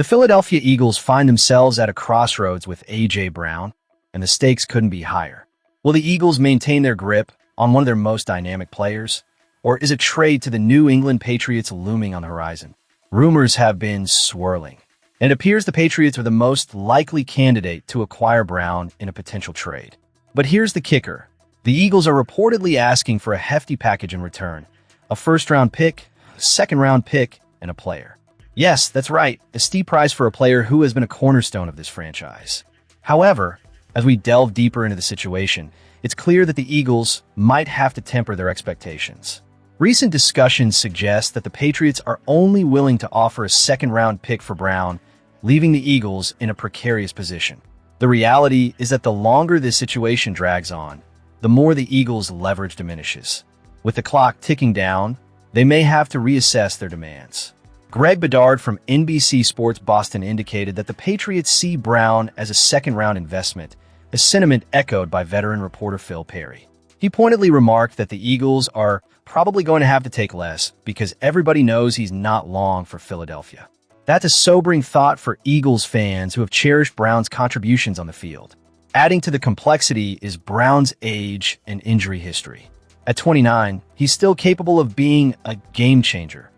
The Philadelphia Eagles find themselves at a crossroads with A.J. Brown, and the stakes couldn't be higher. Will the Eagles maintain their grip on one of their most dynamic players, or is a trade to the New England Patriots looming on the horizon? Rumors have been swirling, and it appears the Patriots are the most likely candidate to acquire Brown in a potential trade. But here's the kicker. The Eagles are reportedly asking for a hefty package in return: a first-round pick, a second-round pick, and a player. Yes, that's right, a steep price for a player who has been a cornerstone of this franchise. However, as we delve deeper into the situation, it's clear that the Eagles might have to temper their expectations. Recent discussions suggest that the Patriots are only willing to offer a second-round pick for Brown, leaving the Eagles in a precarious position. The reality is that the longer this situation drags on, the more the Eagles' leverage diminishes. With the clock ticking down, they may have to reassess their demands. Greg Bedard from NBC Sports Boston indicated that the Patriots see Brown as a second-round investment, a sentiment echoed by veteran reporter Phil Perry. He pointedly remarked that the Eagles are probably going to have to take less because everybody knows he's not long for Philadelphia. That's a sobering thought for Eagles fans who have cherished Brown's contributions on the field. Adding to the complexity is Brown's age and injury history. At 29, he's still capable of being a game-changer,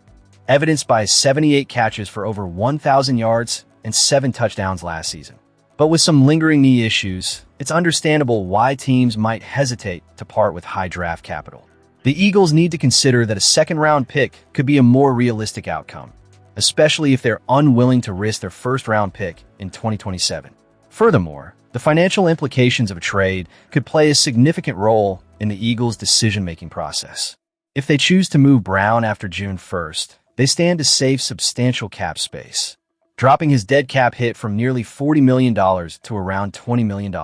evidenced by 78 catches for over 1,000 yards and 7 touchdowns last season. But with some lingering knee issues, it's understandable why teams might hesitate to part with high draft capital. The Eagles need to consider that a second-round pick could be a more realistic outcome, especially if they're unwilling to risk their first-round pick in 2027. Furthermore, the financial implications of a trade could play a significant role in the Eagles' decision-making process. If they choose to move Brown after June 1st, they stand to save substantial cap space, dropping his dead cap hit from nearly $40 million to around $20 million.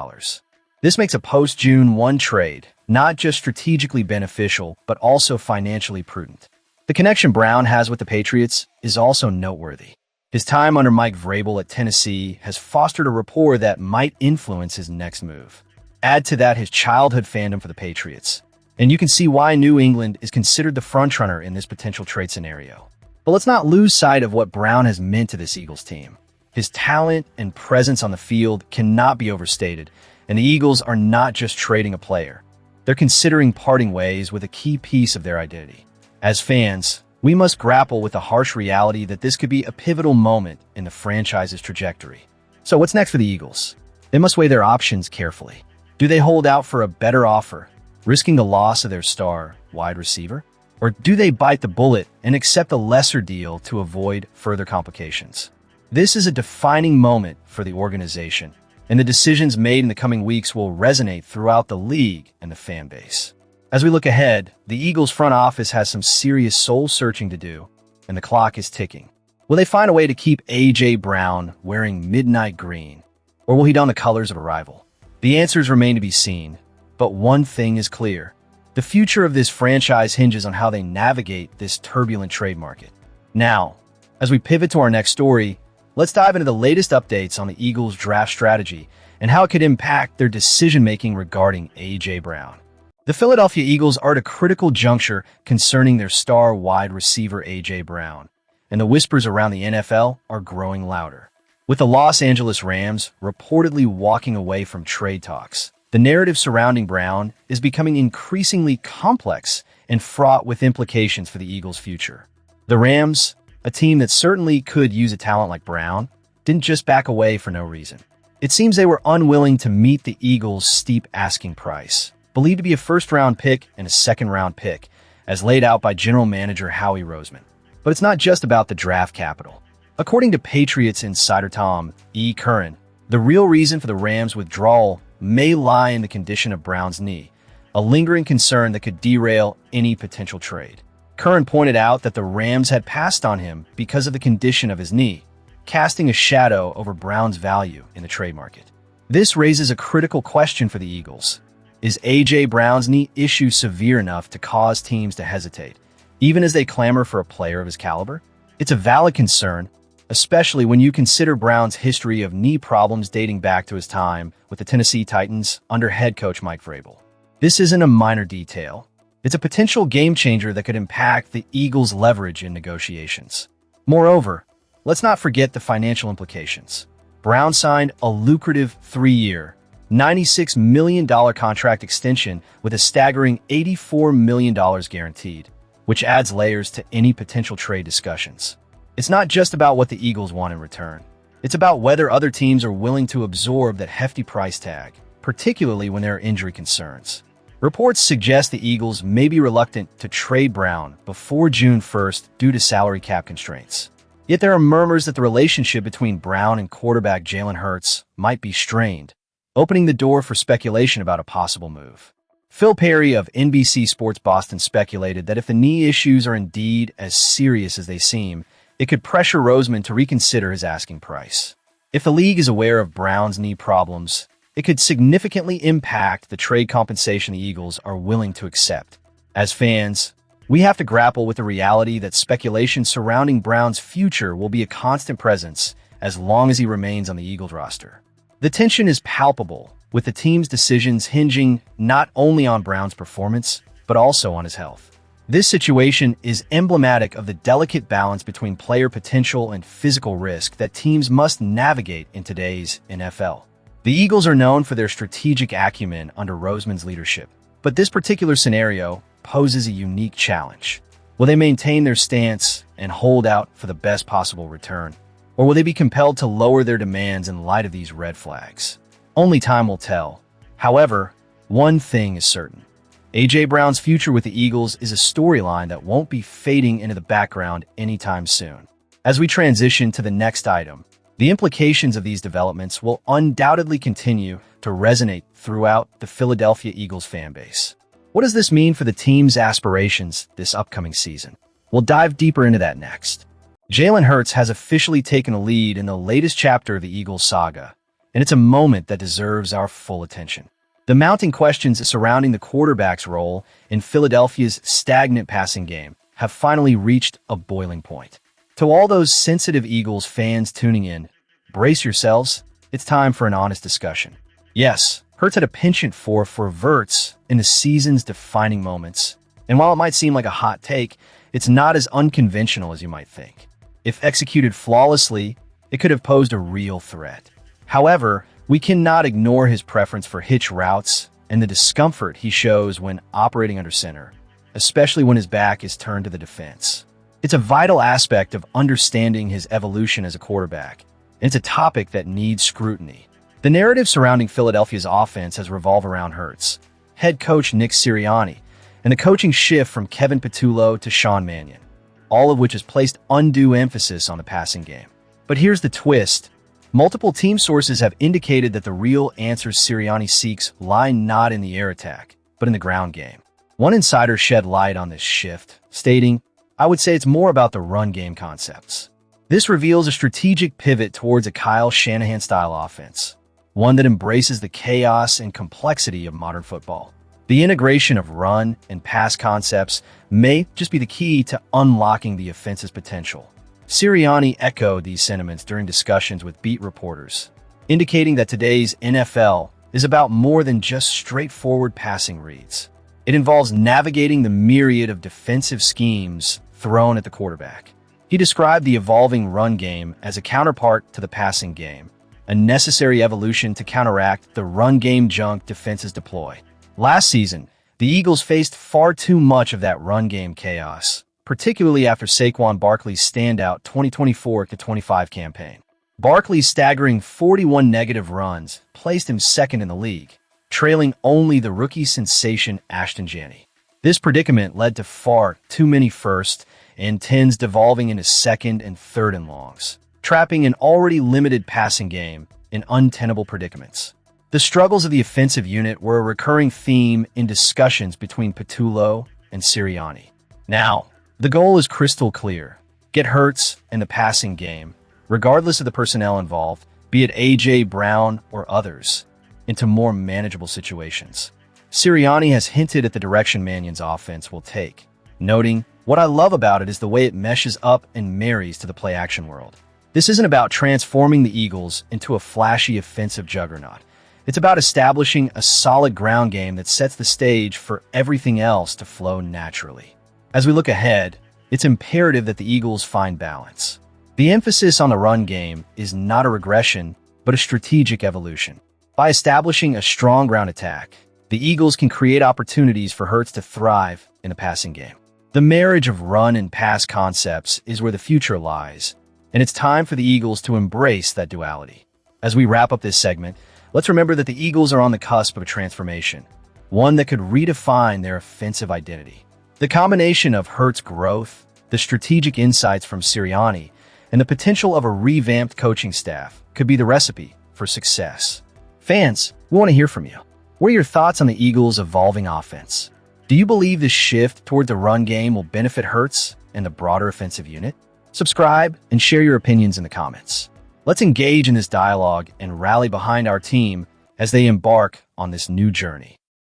This makes a post-June 1 trade not just strategically beneficial, but also financially prudent. The connection Brown has with the Patriots is also noteworthy. His time under Mike Vrabel at Tennessee has fostered a rapport that might influence his next move. Add to that his childhood fandom for the Patriots, and you can see why New England is considered the frontrunner in this potential trade scenario. But let's not lose sight of what Brown has meant to this Eagles team. His talent and presence on the field cannot be overstated, and the Eagles are not just trading a player. They're considering parting ways with a key piece of their identity. As fans, we must grapple with the harsh reality that this could be a pivotal moment in the franchise's trajectory. So what's next for the Eagles? They must weigh their options carefully. Do they hold out for a better offer, risking the loss of their star wide receiver? Or do they bite the bullet and accept a lesser deal to avoid further complications? This is a defining moment for the organization, and the decisions made in the coming weeks will resonate throughout the league and the fan base. As we look ahead, the Eagles front office has some serious soul-searching to do, and the clock is ticking. Will they find a way to keep A.J. Brown wearing midnight green, or will he don the colors of a rival? The answers remain to be seen, but one thing is clear. The future of this franchise hinges on how they navigate this turbulent trade market. Now, as we pivot to our next story, let's dive into the latest updates on the Eagles' draft strategy and how it could impact their decision-making regarding A.J. Brown. The Philadelphia Eagles are at a critical juncture concerning their star wide receiver A.J. Brown, and the whispers around the NFL are growing louder. With the Los Angeles Rams reportedly walking away from trade talks, the narrative surrounding Brown is becoming increasingly complex and fraught with implications for the Eagles' future. The Rams, a team that certainly could use a talent like Brown, didn't just back away for no reason. It seems they were unwilling to meet the Eagles' steep asking price, believed to be a first-round pick and a second-round pick, as laid out by general manager Howie Roseman. But it's not just about the draft capital. According to Patriots insider Tom E. Curran, the real reason for the Rams' withdrawal may lie in the condition of Brown's knee, a lingering concern that could derail any potential trade. Curran pointed out that the Rams had passed on him because of the condition of his knee, casting a shadow over Brown's value in the trade market. This raises a critical question for the Eagles. Is A.J. Brown's knee issue severe enough to cause teams to hesitate, even as they clamor for a player of his caliber? It's a valid concern, especially when you consider Brown's history of knee problems dating back to his time with the Tennessee Titans under head coach Mike Vrabel. This isn't a minor detail. It's a potential game changer that could impact the Eagles' leverage in negotiations. Moreover, let's not forget the financial implications. Brown signed a lucrative 3-year, $96 million contract extension with a staggering $84 million guaranteed, which adds layers to any potential trade discussions. It's not just about what the Eagles want in return. It's about whether other teams are willing to absorb that hefty price tag, particularly when there are injury concerns. Reports suggest the Eagles may be reluctant to trade Brown before June 1st due to salary cap constraints. Yet there are murmurs that the relationship between Brown and quarterback Jalen Hurts might be strained, opening the door for speculation about a possible move. Phil Perry of NBC Sports Boston speculated that if the knee issues are indeed as serious as they seem, it could pressure Roseman to reconsider his asking price. If the league is aware of Brown's knee problems, it could significantly impact the trade compensation the Eagles are willing to accept. As fans, we have to grapple with the reality that speculation surrounding Brown's future will be a constant presence as long as he remains on the Eagles roster. The tension is palpable, with the team's decisions hinging not only on Brown's performance, but also on his health. This situation is emblematic of the delicate balance between player potential and physical risk that teams must navigate in today's NFL. The Eagles are known for their strategic acumen under Roseman's leadership, but this particular scenario poses a unique challenge. Will they maintain their stance and hold out for the best possible return, or will they be compelled to lower their demands in light of these red flags? Only time will tell. However, one thing is certain. A.J. Brown's future with the Eagles is a storyline that won't be fading into the background anytime soon. As we transition to the next item, the implications of these developments will undoubtedly continue to resonate throughout the Philadelphia Eagles fan base. What does this mean for the team's aspirations this upcoming season? We'll dive deeper into that next. Jalen Hurts has officially taken a lead in the latest chapter of the Eagles saga, and it's a moment that deserves our full attention. The mounting questions surrounding the quarterback's role in Philadelphia's stagnant passing game have finally reached a boiling point. To all those sensitive Eagles fans tuning in, brace yourselves. It's time for an honest discussion. Yes, Hurts had a penchant for verts in the season's defining moments, and while it might seem like a hot take, it's not as unconventional as you might think. If executed flawlessly, it could have posed a real threat. However, we cannot ignore his preference for hitch routes and the discomfort he shows when operating under center, especially when his back is turned to the defense. It's a vital aspect of understanding his evolution as a quarterback, and it's a topic that needs scrutiny. The narrative surrounding Philadelphia's offense has revolved around Hurts, head coach Nick Sirianni, and the coaching shift from Kevin Patullo to Sean Mannion, all of which has placed undue emphasis on the passing game. But here's the twist. Multiple team sources have indicated that the real answers Sirianni seeks lie not in the air attack, but in the ground game. One insider shed light on this shift, stating, "I would say it's more about the run game concepts." This reveals a strategic pivot towards a Kyle Shanahan-style offense, one that embraces the chaos and complexity of modern football. The integration of run and pass concepts may just be the key to unlocking the offense's potential. Sirianni echoed these sentiments during discussions with beat reporters, indicating that today's NFL is about more than just straightforward passing reads. It involves navigating the myriad of defensive schemes thrown at the quarterback. He described the evolving run game as a counterpart to the passing game, a necessary evolution to counteract the run game junk defenses deploy. Last season, the Eagles faced far too much of that run game chaos, particularly after Saquon Barkley's standout 2024-25 campaign. Barkley's staggering 41 negative runs placed him second in the league, trailing only the rookie sensation Ashton Janney. This predicament led to far too many first and 10s devolving into second and third and longs, trapping an already limited passing game in untenable predicaments. The struggles of the offensive unit were a recurring theme in discussions between Patullo and Sirianni. Now, the goal is crystal clear. Get Hurts in the passing game, regardless of the personnel involved, be it A.J. Brown or others, into more manageable situations. Sirianni has hinted at the direction Mannion's offense will take, noting, "What I love about it is the way it meshes up and marries to the play-action world. This isn't about transforming the Eagles into a flashy offensive juggernaut. It's about establishing a solid ground game that sets the stage for everything else to flow naturally." As we look ahead, it's imperative that the Eagles find balance. The emphasis on the run game is not a regression, but a strategic evolution. By establishing a strong ground attack, the Eagles can create opportunities for Hurts to thrive in the passing game. The marriage of run and pass concepts is where the future lies, and it's time for the Eagles to embrace that duality. As we wrap up this segment, let's remember that the Eagles are on the cusp of a transformation, one that could redefine their offensive identity. The combination of Hurts' growth, the strategic insights from Sirianni, and the potential of a revamped coaching staff could be the recipe for success. Fans, we want to hear from you. What are your thoughts on the Eagles' evolving offense? Do you believe this shift toward the run game will benefit Hurts and the broader offensive unit? Subscribe and share your opinions in the comments. Let's engage in this dialogue and rally behind our team as they embark on this new journey.